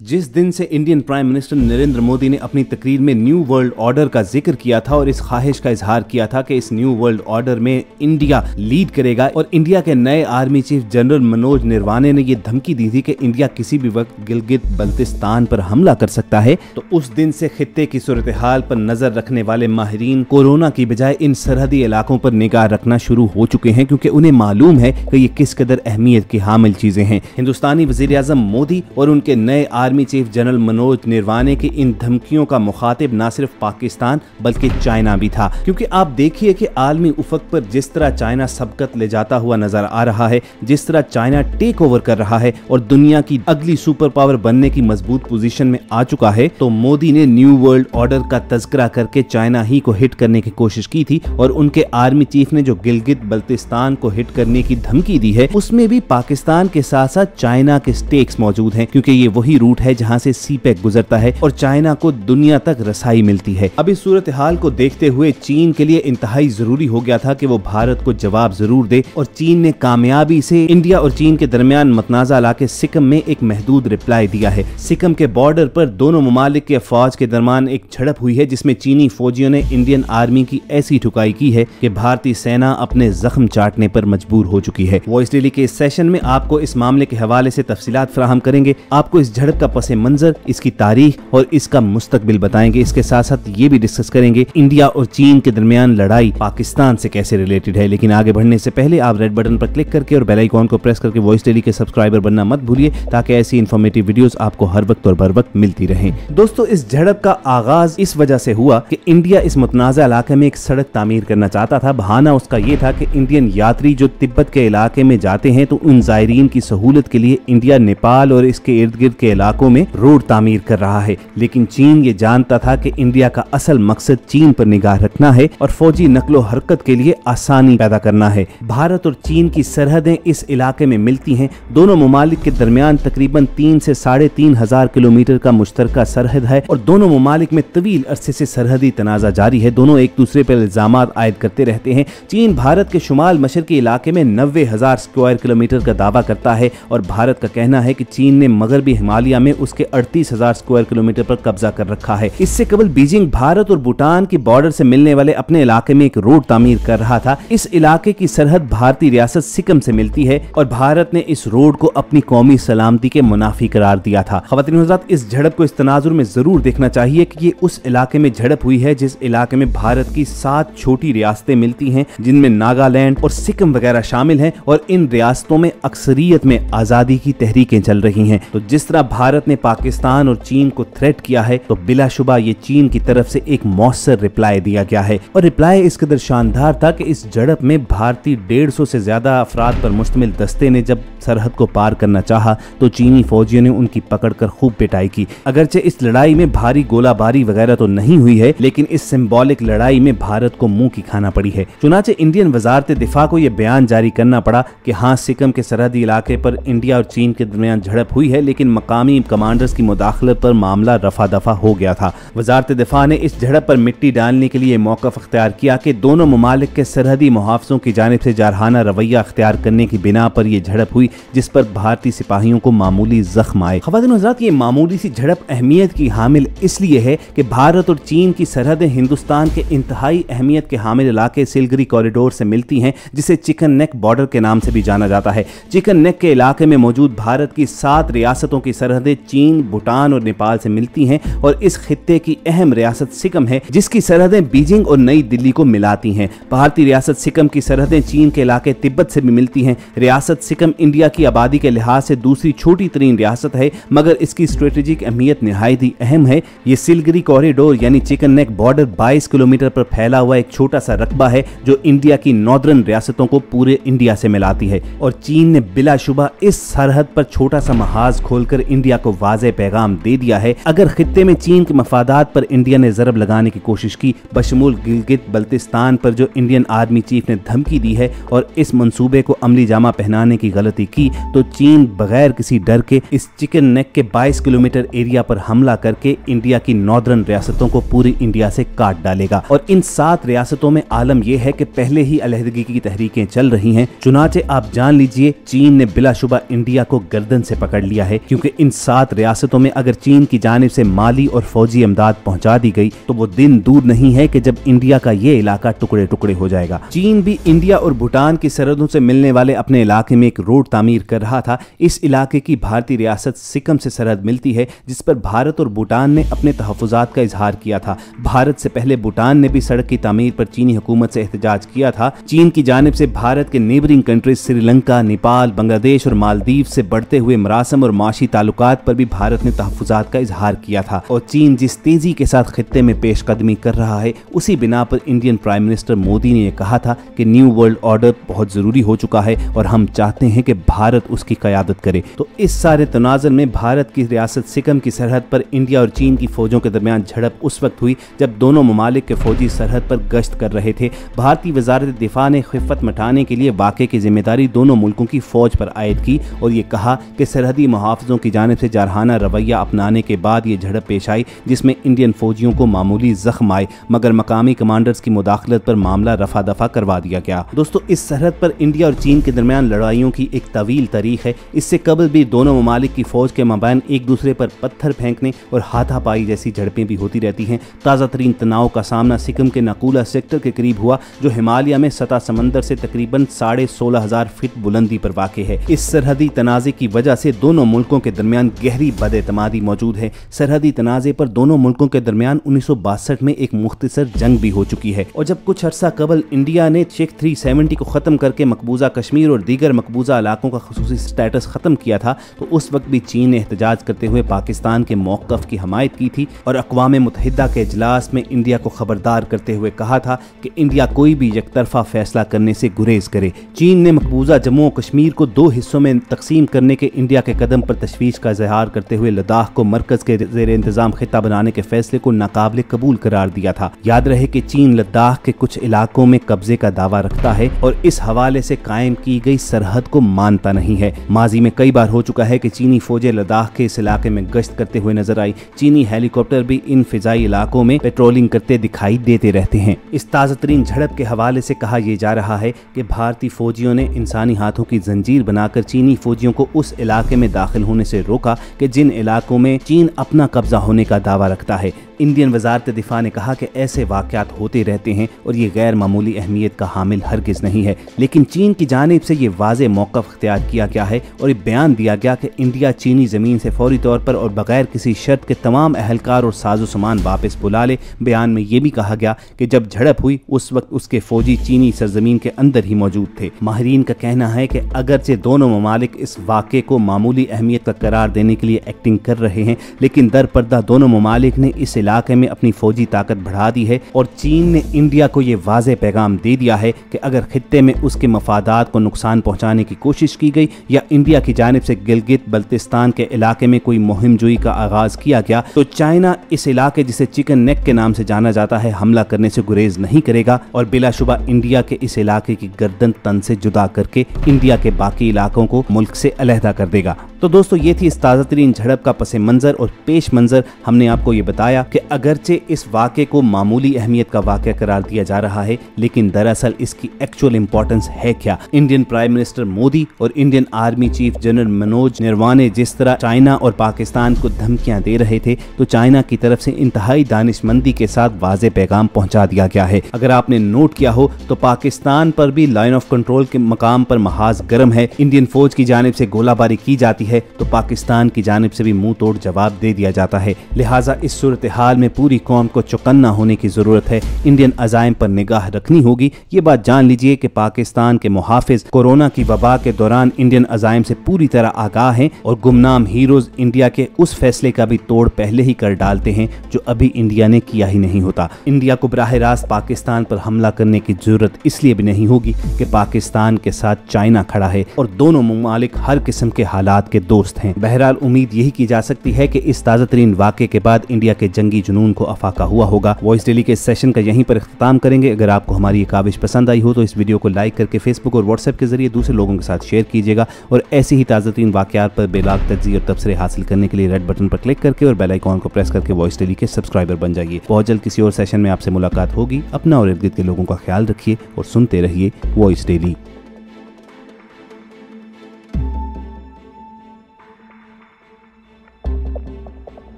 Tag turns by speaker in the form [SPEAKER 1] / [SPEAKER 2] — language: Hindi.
[SPEAKER 1] जिस दिन से Indian prime minister Narendra Modi ने अपनी तकरीर में न्यू वर्ल्ड ऑर्डर का जिक्र किया था और इस ख्वाहिश का इजहार किया था कि इस न्यू वर्ल्ड ऑर्डर में इंडिया लीड करेगा, और इंडिया के नए army chief general Manoj Naravane ने यह धमकी दी थी कि इंडिया किसी भी वक्त गिलगित बल्तिस्तान पर हमला कर सकता है, तो उस दिन से खित्ते की सूरत हाल पर नजर रखने वाले माहिरीन कोरोना की बजाय इन सरहदी इलाकों पर निगाह रखना शुरू हो चुके हैं, क्योंकि उन्हें मालूम है कि ये किस कदर अहमियत की हामिल चीजें हैं। हिंदुस्तानी वजीर आजम मोदी और उनके नए army chief general Manoj Naravane की इन धमकियों का मुखातिब न सिर्फ पाकिस्तान बल्कि चाइना भी था, क्योंकि आप देखिए कि आलमी उफक पर जिस तरह चाइना सबकत ले जाता हुआ नजर आ रहा है, जिस तरह चाइना टेक ओवर कर रहा है और दुनिया की अगली सुपर पावर बनने की मजबूत पोजीशन में आ चुका है, तो मोदी ने न्यू वर्ल्ड ऑर्डर का तज़किरा करके चाइना ही को हिट करने की कोशिश की थी, और उनके आर्मी चीफ ने जो गिलगित बल्तिस्तान को हिट करने की धमकी दी है उसमें भी पाकिस्तान के साथ साथ चाइना के स्टेक्स मौजूद हैं, क्योंकि ये वही रूट है जहां से सी पैक गुजरता है और चाइना को दुनिया तक रसाई मिलती है। अब इस सूरत हाल को देखते हुए चीन के लिए इंतहाई जरूरी हो गया था कि वो भारत को जवाब जरूर दे, और चीन ने कामयाबी से इंडिया और चीन के दरमियान मतनाजा इलाके सिक्किम में एक महदूद रिप्लाई दिया है। सिक्किम के बॉर्डर पर दोनों ममालिक के फौज के दरमियान एक झड़प हुई है, जिसमें चीनी फौजियों ने इंडियन आर्मी की ऐसी ठुकाई की है कि भारतीय सेना अपने जख्म चाटने पर मजबूर हो चुकी है। वॉइस डेली के इस सेशन में आपको इस मामले के हवाले से तफसीलात फराहम करेंगे, आपको इस झड़प का पस मंजर, इसकी तारीख और इसका मुस्तकबिल बताएंगे। इसके साथ साथ ये भी डिस्कस करेंगे इंडिया और चीन के दरमियान लड़ाई पाकिस्तान से कैसे रिलेटेड है। लेकिन आगे बढ़ने से पहले आप रेड बटन पर क्लिक करके और बेल आइकॉन को प्रेस करके वॉइस डेली के सब्सक्राइबर बनना मत भूलिए, ताकि ऐसी इन्फॉर्मेटिव वीडियोस आपको हर वक्त और बर वक्त मिलती रहें। दोस्तों, इस झड़प का आगाज इस वजह से हुआ कि इंडिया इस मुतनाज़ा इलाके में एक सड़क तामीर करना चाहता था। बहाना उसका ये था कि इंडियन यात्री जो तिब्बत के इलाके में जाते हैं, तो उन जायरीन की सहूलत के लिए इंडिया नेपाल और इसके इर्द गिर्द के इलाकों में रोड तामीर कर रहा है। लेकिन चीन ये जानता था कि इंडिया का असल मकसद चीन पर निगाह रखना है और फौजी नकलो हरकत के लिए आसानी पैदा करना है। भारत और चीन की सरहदें इस इलाके में मिलती हैं। दोनों ममालिक के दरमियान तकरीबन 3 से 3,500 किलोमीटर का मुश्तरका सरहद है, और दोनों ममालिक में तवील अरसे से सरहदी तनाजा जारी है। दोनों एक दूसरे पर इल्जामात आयद करते रहते हैं। चीन भारत के शुमाल मशरकी इलाके में 90,000 स्क्वायर किलोमीटर का दावा करता है, और भारत का कहना है कि चीन ने मगरबी हिमालय में उसके 38,000 स्क्वायर किलोमीटर पर कब्जा कर रखा है। इससे कबल बीजिंग भारत और भूटान की बॉर्डर से मिलने वाले अपने इलाके में एक रोड तामीर कर रहा था। इस इलाके की सरहद भारतीय रियासत सिक्किम से मिलती है, और भारत ने इस रोड को अपनी कौमी सलामती के मुनाफी करार दिया था। ख़वातीन हज़रात, इस झड़प को इस तनाजुर में जरूर देखना चाहिए कि ये उस इलाके में झड़प हुई है जिस इलाके में भारत की 7 छोटी रियासतें मिलती हैं, जिनमें नागालैंड और सिक्किम वगैरह शामिल हैं, और इन रियासतों में अक्सरियत में आजादी की तहरीकें चल रही हैं। तो जिस तरह भारत ने पाकिस्तान और चीन को थ्रेट किया है, तो बिलाशुबा ये चीन की तरफ से एक मौसर रिप्लाई दिया गया है, और रिप्लाई इस कदर शानदार था कि इस झड़प में भारतीय 150 से ज्यादा अफराद पर मुश्तमिल दस्ते ने जब सरहद को पार करना चाहा, तो चीनी फौजियों ने उनकी पकड़कर खूब पिटाई की। अगरचे इस लड़ाई में भारी गोलाबारी वगैरह तो नहीं हुई है, लेकिन इस सिंबॉलिक लड़ाई में भारत को मुंह की खाना पड़ी है। चुनाचे इंडियन वजारत दिफा को यह बयान जारी करना पड़ा कि हाँ, सिक्किम के सरहदी इलाके पर इंडिया और चीन के दरमियान झड़प हुई है, लेकिन मकामी कमांडर्स की मुदाखलत पर मामला रफा दफा हो गया था। वजारत दिफा ने इस झड़प पर मिट्टी डालने के लिए मौक़िफ़ अख्तियार किया कि दोनों ममालिक के सरहदी मुहाफ़िज़ों की जानिब से जारहाना रवैया अख्तियार करने की बिना पर यह झड़प हुई, जिस पर भारतीय सिपाहियों को मामूली जख्म आए। ख़वातीन हज़रात, ये मामूली सी झड़प अहमियत की हामिल इसलिए है कि भारत और चीन की सरहदें हिंदुस्तान के इंतहाई अहमियत के हामिल इलाके सिलगरी कॉरिडोर से मिलती हैं, जिसे चिकन नेक बॉर्डर के नाम से भी जाना जाता है। चिकन नेक के इलाके में मौजूद भारत की 7 रियासतों की सरहदें चीन, भूटान और नेपाल से मिलती हैं, और इस खित्ते की अहम रियासत सिक्किम है, जिसकी सरहदें बीजिंग और नई दिल्ली को मिलाती हैं। भारतीय रियासत सिक्किम की सरहदें चीन के इलाके तिब्बत से भी मिलती हैं। रियासत सिक्किम इंडिया की आबादी के लिहाज से दूसरी छोटी तरीन रियासत है, मगर इसकी स्ट्रेटेजिक अहमियत निहायत ही अहम है। ये सिलगरी कॉरिडोर यानी चिकन नेक बॉर्डर 22 किलोमीटर पर फैला हुआ एक छोटा सा रकबा है, जो इंडिया की नॉर्दर्न रियासतों को पूरे इंडिया से मिलाती है, और चीन ने बिलाशुबा इस सरहद पर छोटा सा महाज खोलकर इंडिया को वाज़े पैगाम दे दिया है। अगर खित्ते में चीन के मफादात पर इंडिया ने जरब लगाने की कोशिश की, बशमूल गिलगित बल्तिस्तान पर जो इंडियन आर्मी चीफ ने धमकी दी है और इस मंसूबे को अमली जामा पहनाने की गलती की, तो चीन बगैर किसी डर के इस चिकन नेक के 22 किलोमीटर एरिया पर हमला करके इंडिया की नॉर्दर्न रियासतों को पूरी इंडिया से काट डालेगा। और इन 7 रियासतों में आलम यह है कि पहले ही अलहदगी की तहरीकें चल रही हैं। चुनाचे आप जान लीजिए, चीन ने बिलाशुबा इंडिया को गर्दन से पकड़ लिया है, क्योंकि इन 7 रियासतों में अगर चीन की जानिब से माली और फौजी इमदाद पहुंचा दी गई तो वो दिन दूर नहीं है कि जब इंडिया का ये इलाका टुकड़े टुकड़े हो जाएगा। चीन भी इंडिया और भूटान की सरहदों से मिलने वाले अपने इलाके में एक रोड तामीर कर रहा था। इस इलाके की भारतीय रियासत सिक्किम से सरहद मिलती है, जिस पर भारत और भूटान ने अपने तहफ़्फ़ुज़ात का इजहार किया था। भारत से पहले भूटान ने भी सड़क की तामीर पर चीनी हुकूमत से एहतजाज किया था। चीन की जानिब से भारत के नेबरिंग कंट्रीज श्रीलंका, नेपाल, बांग्लादेश और मालदीव से बढ़ते हुए मरासम और माशी ताल्लुकात पर भी भारत ने तहफ़्फ़ुज़ात का इजहार किया था। और चीन जिस तेजी के साथ खित्ते में पेशकदमी कर रहा है, उसी बिना पर इंडियन प्राइम मिनिस्टर मोदी ने कहा था कि न्यू वर्ल्ड ऑर्डर बहुत जरूरी हो चुका है और हम चाहते हैं कि भारत उसकी क़यादत करे। तो इस सारे तनाज़ुर में भारत की रियासत सिक्किम की सरहद पर इंडिया और चीन की फौजों के दरमियान झड़प उस वक्त हुई जब दोनों ममालिक के फौजी सरहद पर गश्त कर रहे थे। भारतीय वज़ारत दिफा ने खिफ़त मटाने के लिए वाक़े की जिम्मेदारी दोनों मुल्कों की फौज पर आयद की और ये कहा कि सरहदी मुहाफ़िज़ों की जानिब से जारहाना रवैया अपनाने के बाद ये झड़प पेश आई, जिसमें इंडियन फौजियों को मामूली जख्म आए, मगर मकामी कमांडर्स की मुदाखलत पर मामला रफा दफा करवा दिया गया। दोस्तों, इस सरहद पर इंडिया और चीन के दरमियान लड़ाइयों की एक तवील तारीख है। इससे कबल भी दोनों ममालिक की फौज के मबैन एक दूसरे पर पत्थर फेंकने और हाथापाई जैसी झड़पें भी होती रहती हैं। ताज़ा तरीन तनाव का सामना सिक्किम के नकूला सेक्टर के करीब हुआ, जो हिमालय में सतह समंदर से तकरीबन 16,500 फीट बुलंदी पर वाक़ है। इस सरहदी तनाज़े की वजह से दोनों मुल्कों के दरमियान गहरी बदएतमादी मौजूद है। सरहदी तनाज़े पर दोनों मुल्कों के दरमियान 1962 में एक मुख्तसर जंग भी हो चुकी है और जब कुछ अर्सा कबल इंडिया ने चेक 370 को ख़त्म करके मकबूजा कश्मीर और दीगर मकबूजा इलाकों का खुसूसी स्टेटस ख़त्म किया था, तो उस वक्त भी चीन ने एहतजाज करते हुए पाकिस्तान के मौक़िफ़ की हमायत की थी और अक़वाम मुत्तहिदा के इजलास में इंडिया को खबरदार करते हुए कहा था कि इंडिया कोई भी यकतरफा फैसला करने से गुरेज करे। चीन ने मकबूजा जम्मू और कश्मीर को 2 हिस्सों में तकसीम करने के इंडिया के कदम पर तशवीश का इज़हार करते हुए लद्दाख को मरकज़ के ज़ेर इंतज़ाम खित्ता बनाने के फैसले को नाकाबिल कबूल करार दिया था। याद रहे कि चीन लद्दाख के कुछ इलाकों में कब्जे का दावा रखता है और इस हवाले से कायम की गई सरहद को मानता नहीं है। माजी में कई बार हो चुका है कि चीनी फौजें लद्दाख के इस इलाके में गश्त करते हुए नजर आई। चीनी हेलीकॉप्टर भी इन फिजाई इलाकों में पेट्रोलिंग करते दिखाई देते रहते हैं। इस ताज़ा तरीन झड़प के हवाले से कहा यह जा रहा है कि भारतीय फौजियों ने इंसानी हाथों की जंजीर बनाकर चीनी फौजियों को उस इलाके में दाखिल होने से रोका कि जिन इलाकों में चीन अपना कब्जा होने का दावा रखता है। इंडियन वज़ारत दिफा ने कहा कि ऐसे वाक़यात होते रहते हैं और ये गैर मामूली अहमियत का हामिल हरगिज़ नहीं है, लेकिन चीन की जानिब से ये वाज़े मौक़िफ़ इख्तियार किया गया है और ये बयान दिया गया कि इंडिया चीनी ज़मीन से फौरी तौर पर और बगैर किसी शर्त के तमाम अहलकार और साजो सामान वापस बुला ले। बयान में ये भी कहा गया कि जब झड़प हुई उस वक्त उसके फौजी चीनी सरजमीन के अंदर ही मौजूद थे। माहिरीन का कहना है कि अगरचे दोनों ममालिक इस वाक़े को मामूली अहमियत का करार देने के लिए एक्टिंग कर रहे हैं, लेकिन दर पर्दा दोनों ममालिक ने इस इलाके में अपनी फौजी ताकत बढ़ा दी है और चीन ने इंडिया को यह वाज़े पैगाम दे दिया है कि अगर खित्ते में उसके मफादात को नुकसान पहुंचाने की कोशिश की गई या इंडिया की जानिब से गिलगित बल्तिस्तान के इलाके में कोई मुहिम जोई का आगाज किया गया, तो चाइना इस इलाके जिसे चिकन नेक के नाम से जाना जाता है हमला करने से गुरेज नहीं करेगा और बिलाशुबा इंडिया के इस इलाके की गर्दन तन से जुदा करके इंडिया के बाकी इलाकों को मुल्क से अलहदा कर देगा। तो दोस्तों, ये थी इस ताज़ा तरीन झड़प का पस मंज़र और पेश मंज़र। हमने आपको ये बताया कि अगरचे इस वाक़े को मामूली अहमियत का वाक़या करार दिया जा रहा है, लेकिन दरअसल इसकी एक्चुअल इंपॉर्टेंस है क्या। इंडियन प्राइम मिनिस्टर मोदी और Indian army chief general Manoj Naravane जिस तरह चाइना और पाकिस्तान को धमकियां दे रहे थे, तो चाइना की तरफ से इंतहाई दानिशमंदी के साथ वाज़े पैगाम पहुंचा दिया गया है। अगर आपने नोट किया हो तो पाकिस्तान पर भी लाइन ऑफ कंट्रोल के मकाम पर महाज गर्म है। इंडियन फौज की जानिब से गोलाबारी की जाती है तो पाकिस्तान की जानिब से भी मुंह तोड़ जवाब दे दिया जाता है। लिहाजा इस सूरत हाल में पूरी कौम को चौकन्ना होने की जरूरत है। इंडियन अज़ाइम पर निगाह रखनी होगी। ये बात जान लीजिए कि पाकिस्तान के मुहाफिज कोरोना की वबा के दौरान इंडियन अज़ाइम से पूरी तरह आगाह हैं और गुमनाम हीरोज इंडिया के उस फैसले का भी तोड़ पहले ही कर डालते हैं जो अभी इंडिया ने किया ही नहीं होता। इंडिया को बराह रास्त पाकिस्तान पर हमला करने की जरूरत इसलिए भी नहीं होगी कि पाकिस्तान के साथ चाइना खड़ा है और दोनों ममालिक हर किस्म के हालात के दोस्त हैं। बहरहाल उम्मीद यही की जा सकती है कि इस ताज़ा तरीन वाक़े के बाद इंडिया के जंगी जुनून को अफाका हुआ होगा। वॉइस डेली के इस सेशन का यहीं पर इख्तिताम करेंगे। अगर आपको हमारी ये काविश पसंद आई हो तो इस वीडियो को लाइक करके फेसबुक और व्हाट्सएप के जरिए दूसरे लोगों के साथ शेयर कीजिएगा और ऐसी ही ताज़ा तरीन वाक़यात पर बेलाग तज्ज़िया और तबसरे हासिल करने के लिए रेड बटन पर क्लिक करके और बेल आइकॉन को प्रेस करके वॉइस डेली के सब्सक्राइबर बन जाइए। बहुत जल्द किसी और सेशन में आपसे मुलाकात होगी। अपना और इर्द गिर्द के लोगों का ख्याल रखिए और सुनते रहिए वॉइस डेली।